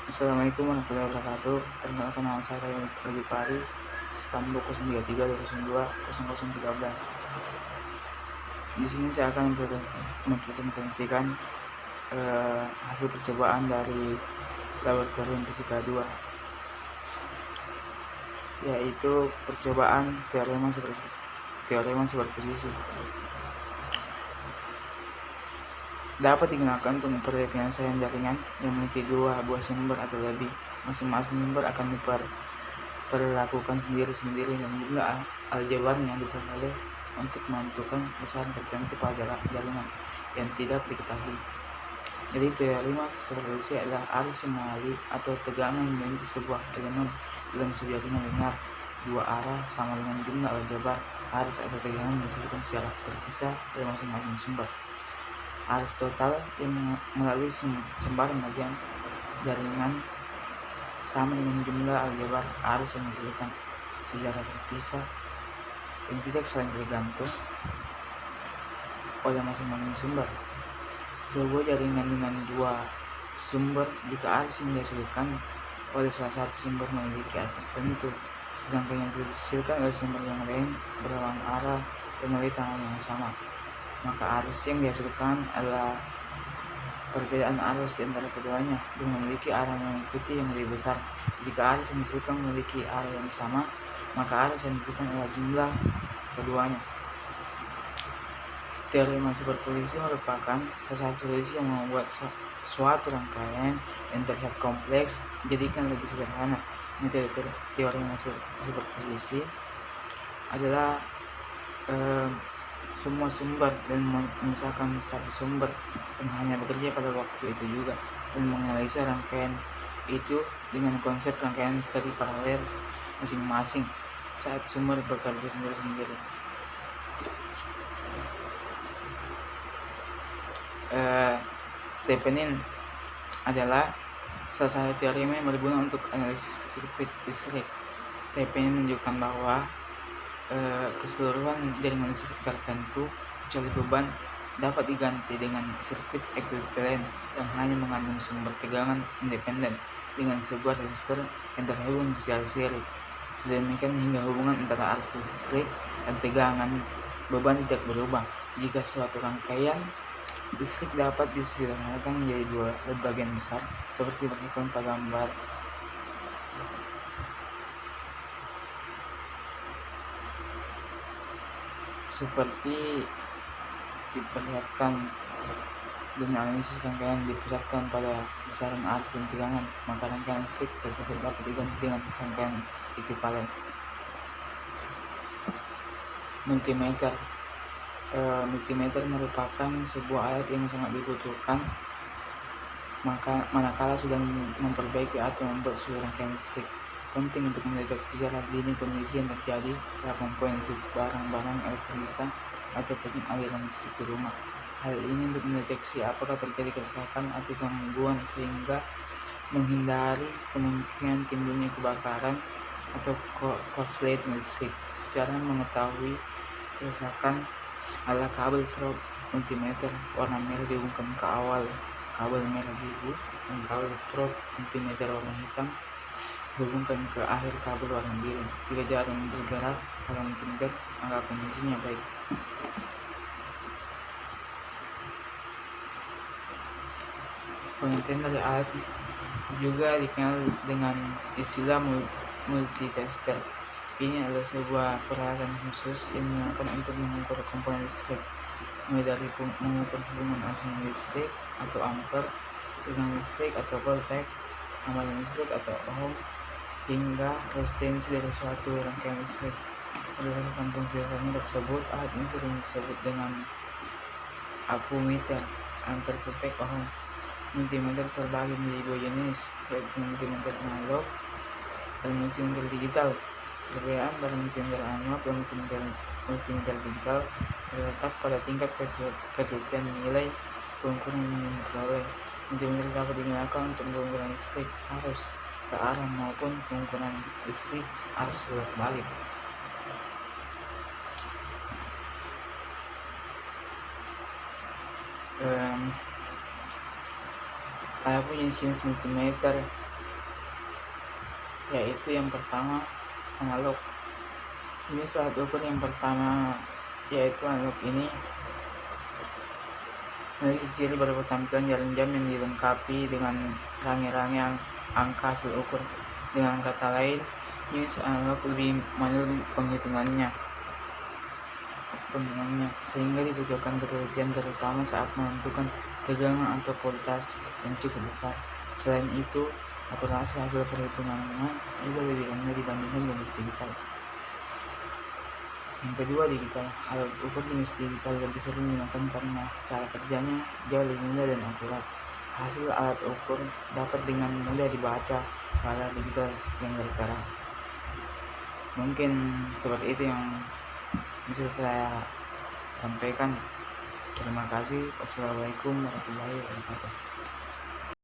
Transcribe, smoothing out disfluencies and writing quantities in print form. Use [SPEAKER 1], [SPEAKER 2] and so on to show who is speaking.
[SPEAKER 1] Assalamualaikum warahmatullahi wabarakatuh. Perkenalkan nama saya Rudi Pari, Stambuk 033 2002 0013. Di sini saya akan mempresentasikan hasil percobaan dari laboratorium fisika 2, yaitu percobaan teorema superposisi. Dapat digunakan untuk memperlihatkan jaringan yang memiliki dua buah sumber atau lebih. Masing-masing sumber akan diperlakukan sendiri-sendiri dan jumlah aljabarnya diperoleh untuk menentukan besaran tertentu pada jaringan yang tidak diketahui. Jadi teorema superposisi adalah arus yang mengalir atau tegangan yang memiliki sebuah elemen dalam sebuah jaringan linear dua arah sama dengan jumlah aljabar arus atau tegangan yang disebutkan secara terpisah dari masing-masing sumber. Arus total yang melalui sembarang bagian jaringan sama dengan jumlah aljabar arus yang disebutkan secara terpisah yang tidak saling bergantung oleh masing-masing sumber. Sebuah jaringan dengan dua sumber, jika arus yang dihasilkan oleh salah satu sumber memiliki arah tertentu, sedangkan yang dihasilkan oleh sumber yang lain berlawanan arah dan memiliki tangan yang sama, maka arus yang dihasilkan adalah perbedaan arus di antara keduanya dan memiliki arah yang mengikuti yang lebih besar. Jika arus yang dihasilkan memiliki arah yang sama, maka arus yang dihasilkan adalah jumlah keduanya. Teorema superposisi merupakan salah satu solusi yang membuat suatu rangkaian yang terlihat kompleks jadikan lebih sederhana. Metode teorema superposisi adalah semua sumber dan memisahkan satu sumber yang hanya bekerja pada waktu itu juga dan menganalisa rangkaian itu dengan konsep rangkaian seri paralel masing-masing saat sumber bekerja sendiri-sendiri. Thevenin adalah salah satu teorema yang berguna untuk analisis sirkuit listrik. Thevenin menunjukkan bahwa keseluruhan jaringan listrik tertentu kecuali beban dapat diganti dengan sirkuit ekuivalen yang hanya mengandung sumber tegangan independen dengan sebuah resistor yang terhubung secara seri. Sedemikian hingga hubungan antara arus listrik dan tegangan beban tidak berubah. Jika suatu rangkaian listrik dapat disederhanakan menjadi dua bagian besar seperti berikut pada gambar. Seperti diperlihatkan dengan analisis rangkaian dipusatkan pada besaran arus dan tegangan, maka rangkaian listrik tersebut dapat diganti dengan rangkaian ekuivalen. Multimeter. Multimeter merupakan sebuah alat yang sangat dibutuhkan manakala sedang memperbaiki atau membuat suatu rangkaian listrik. Penting untuk mendeteksi secara dini kondisi yang terjadi pada komponensi barang-barang elektronika ataupun aliran listrik di rumah. Hal ini untuk mendeteksi apakah terjadi kerusakan atau gangguan sehingga menghindari kemungkinan timbulnya kebakaran atau korsleting listrik. Secara mengetahui kerusakan adalah kabel probe multimeter warna merah dihubungkan ke awal kabel merah biru dan kabel probe multimeter warna hitam hubungkan ke akhir kabel warna biru. Jika jarum bergerak pada multimeter, maka kondisinya baik. Pengertian dari alat juga dikenal dengan istilah multitester. Ini adalah sebuah peralatan khusus yang digunakan untuk mengukur komponen listrik, mulai dari mengukur hubungan arus listrik atau ampere, tegangan listrik atau voltage, amalan listrik atau ohm, hingga resistensi dari suatu rangkaian listrik. Berdasarkan fungsi dasarnya tersebut, alat ini sering disebut dengan ampermeter, ampere per take ohm. Multimeter terbagi menjadi dua jenis, yaitu multimeter analog dan multimeter digital. Perbedaan pada multimeter analog dan multimeter digital terletak pada tingkat ketelitian nilai pengukuran yang diperoleh. Multimeter dapat digunakan untuk pengukuran listrik arus searah maupun pengukuran listrik arus bolak-balik. Adapun jenis multimeter yaitu yang pertama analog. Ini alat ukur yang pertama, yaitu analog ini memiliki ciri pada tampilan jarum jam yang dilengkapi dengan range-range angka hasil ukur. Dengan kata lain, unit analog lebih manual penghitungannya, sehingga dibutuhkan ketelitian terutama saat menentukan tegangan atau voltase yang cukup besar. Selain itu, akurasi hasil perhitungannya juga lebih rendah dibandingkan jenis digital. Yang kedua, digital. Alat ukur jenis digital lebih sering digunakan karena cara kerjanya jauh lebih mudah dan akurat. Hasil alat ukur dapat dengan mudah dibaca pada digital yang tertera. Mungkin seperti itu yang bisa saya sampaikan. Terima kasih. Wassalamualaikum warahmatullahi wabarakatuh.